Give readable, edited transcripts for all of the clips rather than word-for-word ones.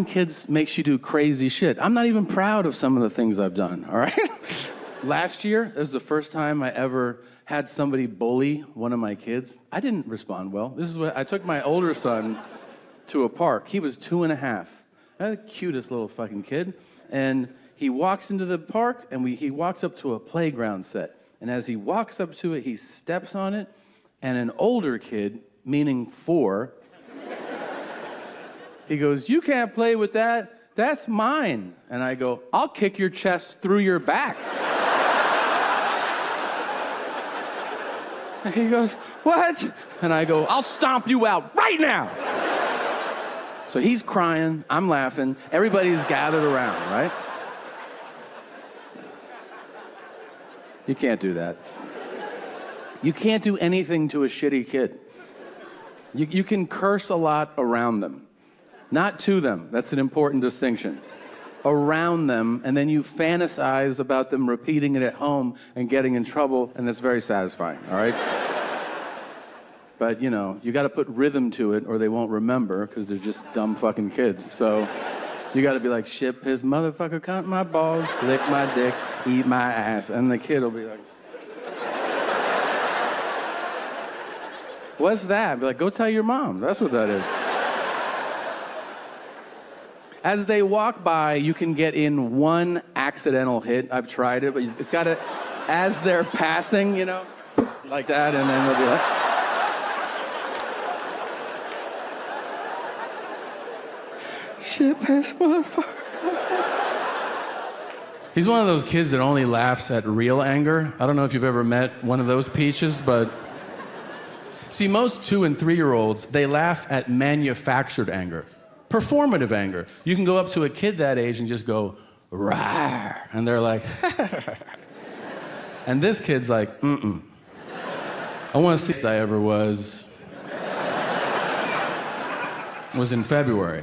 having kids makes you do crazy shit. I'm not even proud of some of the things I've done, all right? Last year, it was the first time I ever had somebody bully one of my kids. I didn't respond well. This is what I took my older son to a park. He was 2.5. The cutest little fucking kid. And he walks into the park, and he walks up to a playground set. And as he walks up to it, he steps on it, and an older kid, meaning 4, he goes, "You can't play with that. That's mine." And I go, "I'll kick your chest through your back." And he goes, "What?" And I go, "I'll stomp you out right now." So he's crying, I'm laughing, everybody's gathered around, right? You can't do that. You can't do anything to a shitty kid. You can curse a lot around them. Not to them, that's an important distinction. Around them, and then you fantasize about them repeating it at home and getting in trouble, and that's very satisfying, all right? But, you know, you gotta put rhythm to it or they won't remember because they're just dumb fucking kids. So you gotta be like, "Ship his motherfucker, count my balls, lick my dick, eat my ass." And the kid will be like, "What's that?" Be like, "Go tell your mom." That's what that is. As they walk by, you can get in one accidental hit. I've tried it, but it's gotta, as they're passing, you know, like that, and then they'll be like, "Shit, piss, motherfucker." He's one of those kids that only laughs at real anger. I don't know if you've ever met one of those peaches, but see, most 2- and 3-year-olds, they laugh at manufactured anger. Performative anger. You can go up to a kid that age and just go, "Rawr," and they're like, and this kid's like, "Mm-mm." I want to see I ever was in February.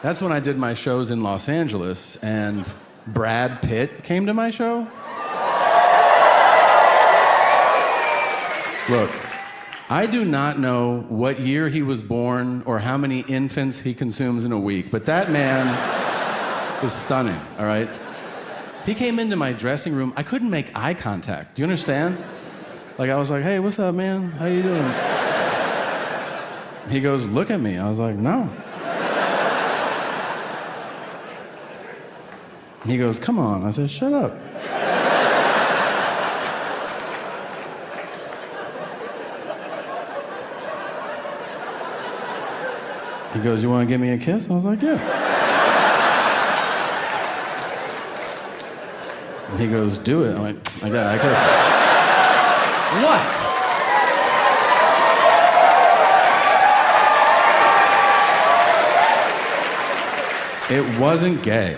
That's when I did my shows in Los Angeles, and Brad Pitt came to my show. Look, I do not know what year he was born or how many infants he consumes in a week, but that man is stunning, all right? He came into my dressing room. I couldn't make eye contact. Do you understand? Like, I was like, "Hey, what's up, man? How you doing?" He goes, "Look at me." I was like, "No." He goes, "Come on." I said, "Shut up." He goes, "You want to give me a kiss?" I was like, "Yeah." And he goes, "Do it." I'm like, "I got it, I kiss." What? It wasn't gay.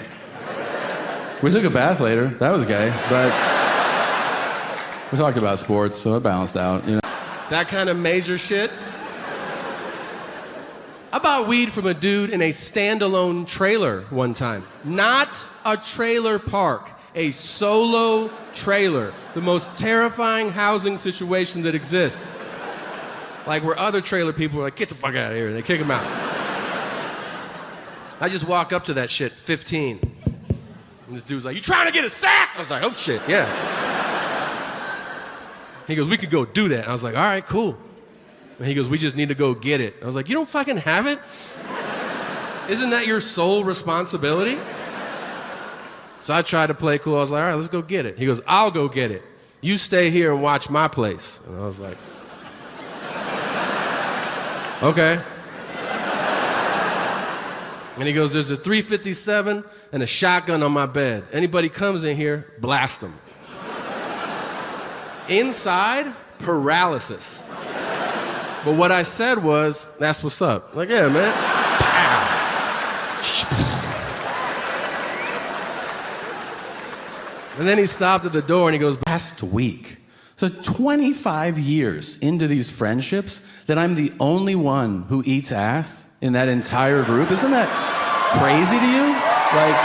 We took a bath later. That was gay, but we talked about sports, so it balanced out, you know. That kind of major shit. I bought weed from a dude in a standalone trailer one time. Not a trailer park, a solo trailer. The most terrifying housing situation that exists. Like where other trailer people are like, "Get the fuck out of here," and they kick him out. I just walk up to that shit, 15. And this dude's like, "You trying to get a sack?" I was like, "Oh shit, yeah." He goes, "We could go do that." I was like, "All right, cool." And he goes, "We just need to go get it." I was like, "You don't fucking have it? Isn't that your sole responsibility?" So I tried to play cool. I was like, "All right, let's go get it." He goes, "I'll go get it. You stay here and watch my place." And I was like, "Okay." And he goes, "There's a 357 and a shotgun on my bed. Anybody comes in here, blast them." Inside, paralysis. But what I said was, "That's what's up." Like, "Yeah, man." And then he stopped at the door and he goes, Last week. So 25 years into these friendships that I'm the only one who eats ass in that entire group. Isn't that crazy to you? Like,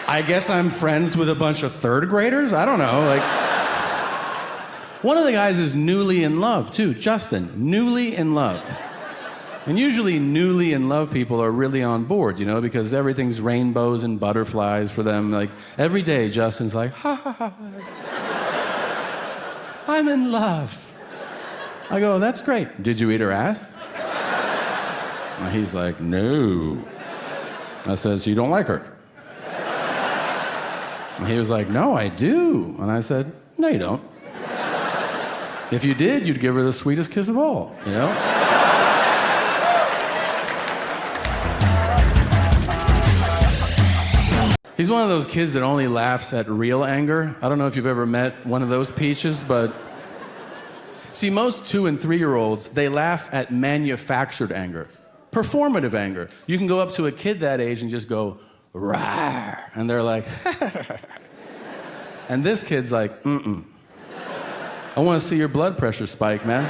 I guess I'm friends with a bunch of third graders? I don't know, like, One of the guys is newly in love, too. Justin, newly in love. And usually newly in love people are really on board, you know, because everything's rainbows and butterflies for them. Like, every day, Justin's like, ha, ha, ha. I'm in love. I go, that's great. Did you eat her ass? And he's like, no. I said, so you don't like her? And he was like, no, I do. And I said, no, you don't. If you did, you'd give her the sweetest kiss of all, you know? He's one of those kids that only laughs at real anger. I don't know if you've ever met one of those peaches, but... See, most 2- and 3-year-olds, they laugh at manufactured anger. Performative anger. You can go up to a kid that age and just go, rawr, and they're like, and this kid's like, mm-mm. I want to see your blood pressure spike, man.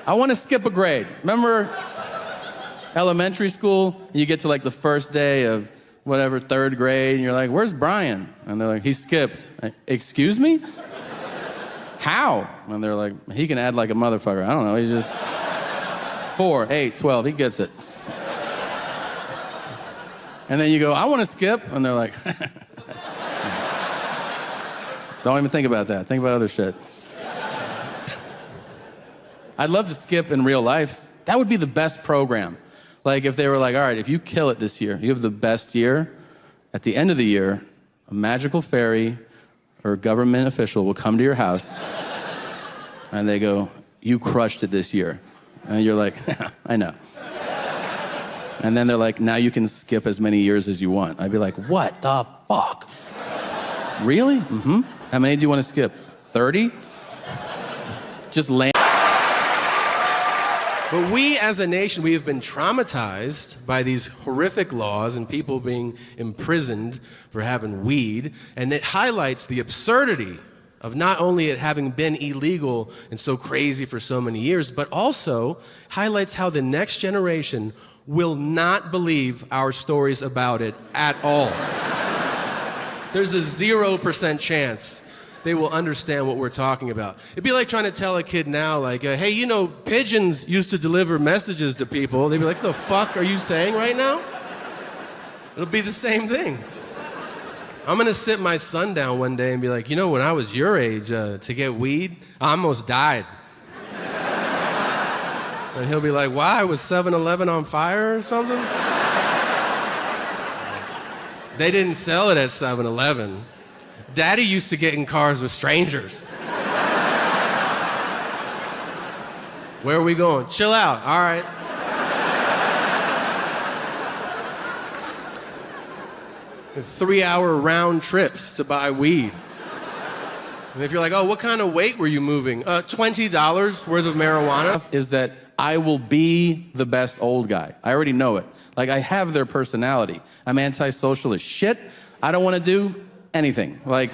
I want to skip a grade. Remember elementary school? You get to like the first day of whatever, 3rd grade, and you're like, where's Brian? And they're like, he skipped. Excuse me? How? And they're like, he can add like a motherfucker. I don't know, he's just 4, 8, 12, he gets it. And then you go, I want to skip, and they're like, don't even think about that. Think about other shit. I'd love to skip in real life. That would be the best program. Like if they were like, all right, if you kill it this year, you have the best year, at the end of the year, a magical fairy or a government official will come to your house and they go, you crushed it this year. And you're like, I know. And then they're like, now you can skip as many years as you want. I'd be like, what the fuck? Really? Mm-hmm. How many do you want to skip? 30? Just land. But we as a nation, we have been traumatized by these horrific laws and people being imprisoned for having weed. And it highlights the absurdity of not only it having been illegal and so crazy for so many years, but also highlights how the next generation will not believe our stories about it at all. There's a 0% chance they will understand what we're talking about. It'd be like trying to tell a kid now, like, hey, you know, pigeons used to deliver messages to people. They'd be like, the fuck are you saying right now? It'll be the same thing. I'm gonna sit my son down one day and be like, you know, when I was your age, to get weed, I almost died. And he'll be like, why? Was 7-Eleven on fire or something? They didn't sell it at 7-Eleven. Daddy used to get in cars with strangers. Where are we going? Chill out, all right. And 3-hour round trips to buy weed. And if you're like, oh, what kind of weight were you moving? $20 worth of marijuana. Is that I will be the best old guy. I already know it. Like, I have their personality. I'm antisocial as shit. I don't want to do anything. Like,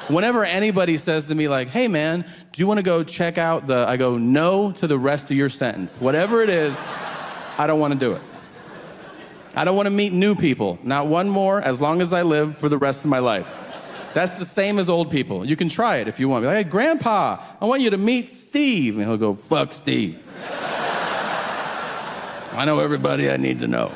whenever anybody says to me, like, hey, man, do you want to go check out I go, no to the rest of your sentence. Whatever it is, I don't want to do it. I don't want to meet new people. Not one more, as long as I live for the rest of my life. That's the same as old people. You can try it if you want. Be like, hey, Grandpa, I want you to meet Steve. And he'll go, fuck Steve. I know everybody I need to know.